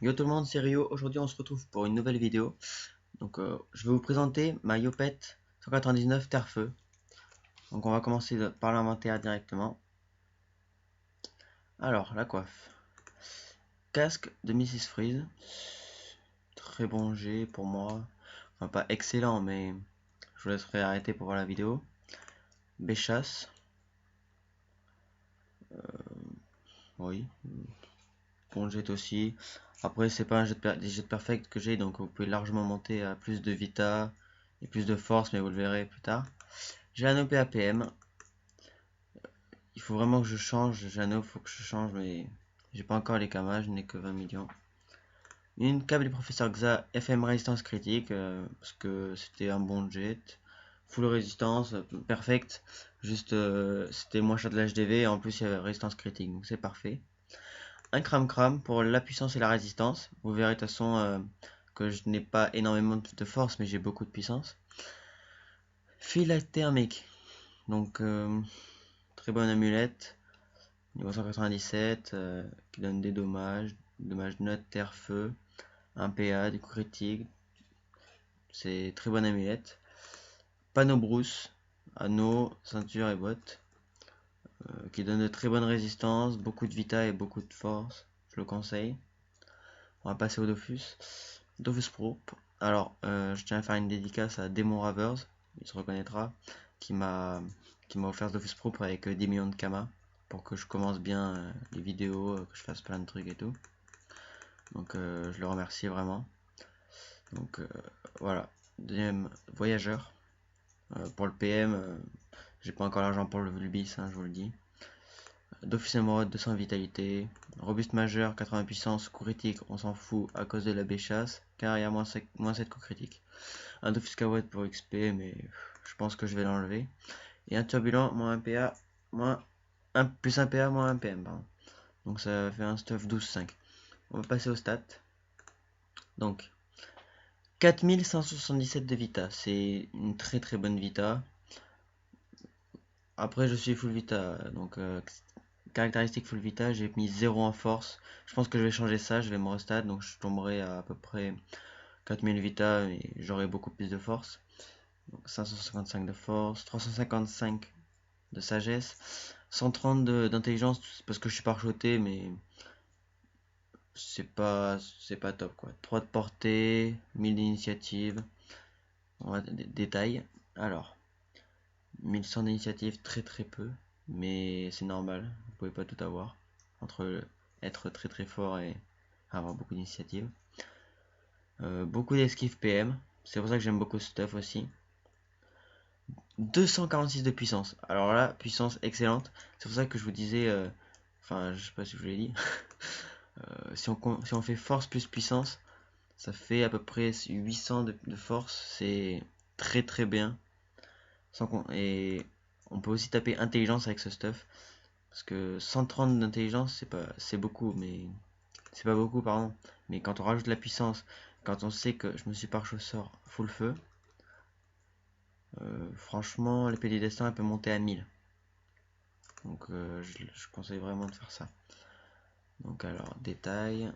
Yo tout le monde, c'est Rio. Aujourd'hui, on se retrouve pour une nouvelle vidéo. Je vais vous présenter ma Yopet 199 Terre-Feu. Donc, on va commencer par l'inventaire directement. Alors, la coiffe. Casque de Mrs. Freeze. Très bon jet pour moi. Enfin, pas excellent, mais je vous laisserai arrêter pour voir la vidéo. Béchasse. Oui. Bon jet aussi. Après, c'est pas un des jets perfect que j'ai, donc vous pouvez largement monter à plus de vita et plus de force, mais vous le verrez plus tard. J'ai un OP APM. Il faut vraiment que je change. Jeannot, faut que je change, mais j'ai pas encore les camas, je n'ai que 20 millions. Une câble du professeur Xa FM résistance critique, parce que c'était un bon jet. Full résistance, perfect. Juste, c'était moins cher de l'HDV, et en plus il y avait résistance critique, donc c'est parfait. Un cram pour la puissance et la résistance. Vous verrez de toute façon que je n'ai pas énormément de force, mais j'ai beaucoup de puissance. Fil thermique, donc très bonne amulette. Niveau 197, qui donne des dommages, dommages neutres, terre, feu, 1 PA, du coup critique. C'est très bonne amulette. Panneau brousse, anneau, ceinture et bottes, qui donne de très bonnes résistances, beaucoup de vita et beaucoup de force. Je le conseille. On va passer au Dofus. Dofus Pro. Alors, je tiens à faire une dédicace à Demon Ravers, il se reconnaîtra, qui m'a offert ce Dofus Pro avec 10 millions de Kama pour que je commence bien les vidéos, que je fasse plein de trucs et tout. Donc je le remercie vraiment. Donc voilà. Deuxième voyageur. Pour le PM, j'ai pas encore l'argent pour le bis, hein, je vous le dis. Dofus émeraude 200 vitalité. Robuste majeur 80 puissance. Coup critique, on s'en fout à cause de la béchasse. Car il y a moins 7 coup critique. Un Dofus Kawatt pour XP, mais je pense que je vais l'enlever. Et un turbulent, moins 1 PA, moins 1, plus 1 PA, moins 1 PM. Pardon. Donc ça fait un stuff 12-5. On va passer aux stats. Donc 4177 de vita, c'est une très très bonne vita. Après je suis full vita, donc caractéristique full vita, j'ai mis 0 en force. Je pense que je vais changer ça, je vais me restat, donc je tomberai à peu près 4000 vita et j'aurai beaucoup plus de force. Donc 555 de force, 355 de sagesse, 130 d'intelligence parce que je suis parchoté, mais c'est pas top quoi. 3 de portée, 1000 d'initiative. On va détail. Alors, 1100 d'initiative, très très peu, mais c'est normal, vous pouvez pas tout avoir. Entre être très très fort et avoir beaucoup d'initiative. Beaucoup d'esquive PM, c'est pour ça que j'aime beaucoup ce stuff aussi. 246 de puissance, alors là, puissance excellente, c'est pour ça que je vous disais, enfin je sais pas si je vous l'ai dit, si on fait force plus puissance, ça fait à peu près 800 de force, c'est très très bien. Et on peut aussi taper intelligence avec ce stuff. Parce que 130 d'intelligence, c'est beaucoup, mais c'est pas beaucoup, pardon. Mais quand on rajoute la puissance, quand on sait que je me suis par sort full feu, franchement, l'épée des destins elle peut monter à 1000. Donc je conseille vraiment de faire ça. Donc alors, détail.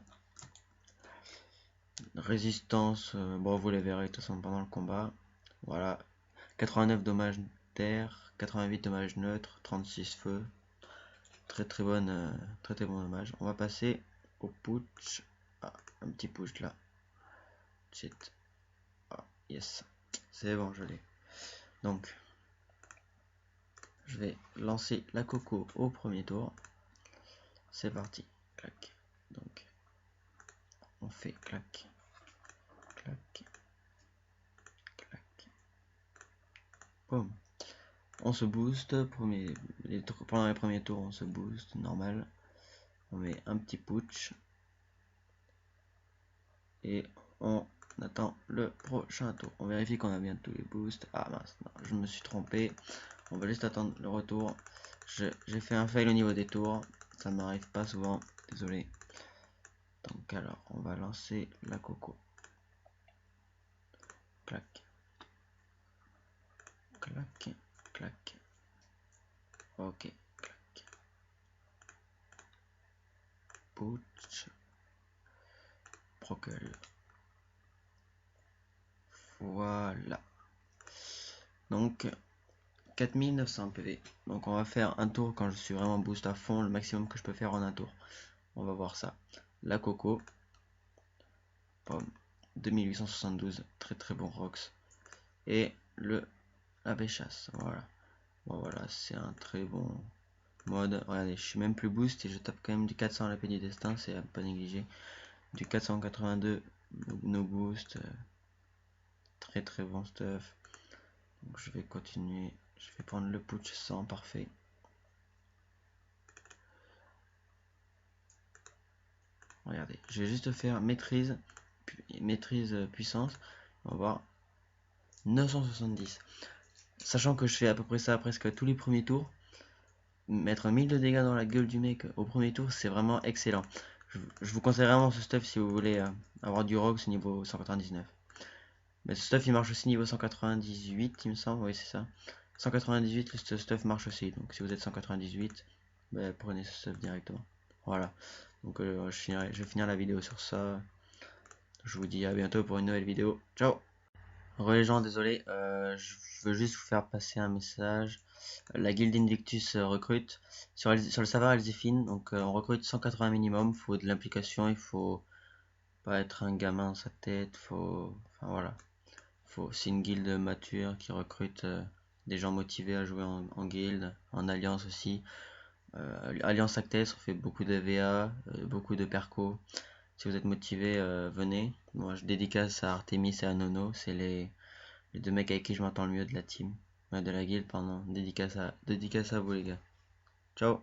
Résistance, bon vous les verrez de toute façon pendant le combat. Voilà. 89 dommages terre, 88 dommages neutres, 36 feu. Très très bonne, très très bon dommage. On va passer au putsch. Ah, un petit putsch là. Shit. Ah, yes. C'est bon, je l'ai. Donc, je vais lancer la coco au premier tour. C'est parti. Clac. Donc, on fait clac. Clac. Clac. Boum. On se booste. Pendant les premiers tours, on se booste. Normal. On met un petit putsch. Et on attend le prochain tour. On vérifie qu'on a bien tous les boosts. Ah mince, non, je me suis trompé. On va juste attendre le retour. J'ai fait un fail au niveau des tours. Ça ne m'arrive pas souvent. Désolé. Donc alors, on va lancer la coco. Clac. Clac. Clac. Ok. Clac. Putsch. Procul. Voilà. Donc 4900 PV. Donc on va faire un tour quand je suis vraiment boost à fond, le maximum que je peux faire en un tour. On va voir ça. La Coco. Pomme. 2872. Très très bon Rox. Et la chasse. Voilà. Bon voilà, c'est un très bon mode. Regardez, je suis même plus boost et je tape quand même du 400 à la paix du destin, c'est à pas négliger. Du 482 no boost. Très très bon stuff. Donc je vais continuer. Je vais prendre le putsch 100, parfait. Regardez, je vais juste faire maîtrise puissance. On va voir 970. Sachant que je fais à peu près ça presque tous les premiers tours. Mettre 1000 de dégâts dans la gueule du mec au premier tour, c'est vraiment excellent. Je vous conseille vraiment ce stuff si vous voulez avoir du Rox niveau 199. Mais ce stuff il marche aussi niveau 198, il me semble, oui c'est ça. 198, ce stuff marche aussi, donc si vous êtes 198, bah, prenez ce stuff directement. Voilà, donc je vais finir la vidéo sur ça. Je vous dis à bientôt pour une nouvelle vidéo. Ciao. Les gens, désolé, je veux juste vous faire passer un message. La guilde Invictus recrute sur le serveur Elzifine, donc on recrute 180 minimum. Il faut de l'implication, il faut pas être un gamin dans sa tête, enfin voilà, c'est une guilde mature qui recrute des gens motivés à jouer en guilde, en alliance aussi. Alliance Actes, on fait beaucoup de VA, beaucoup de perco. Si vous êtes motivé, venez. Moi je dédicace à Artemis et à Nono, c'est les deux mecs avec qui je m'entends le mieux de la team. De la guilde, pardon. Dédicace à vous les gars. Ciao.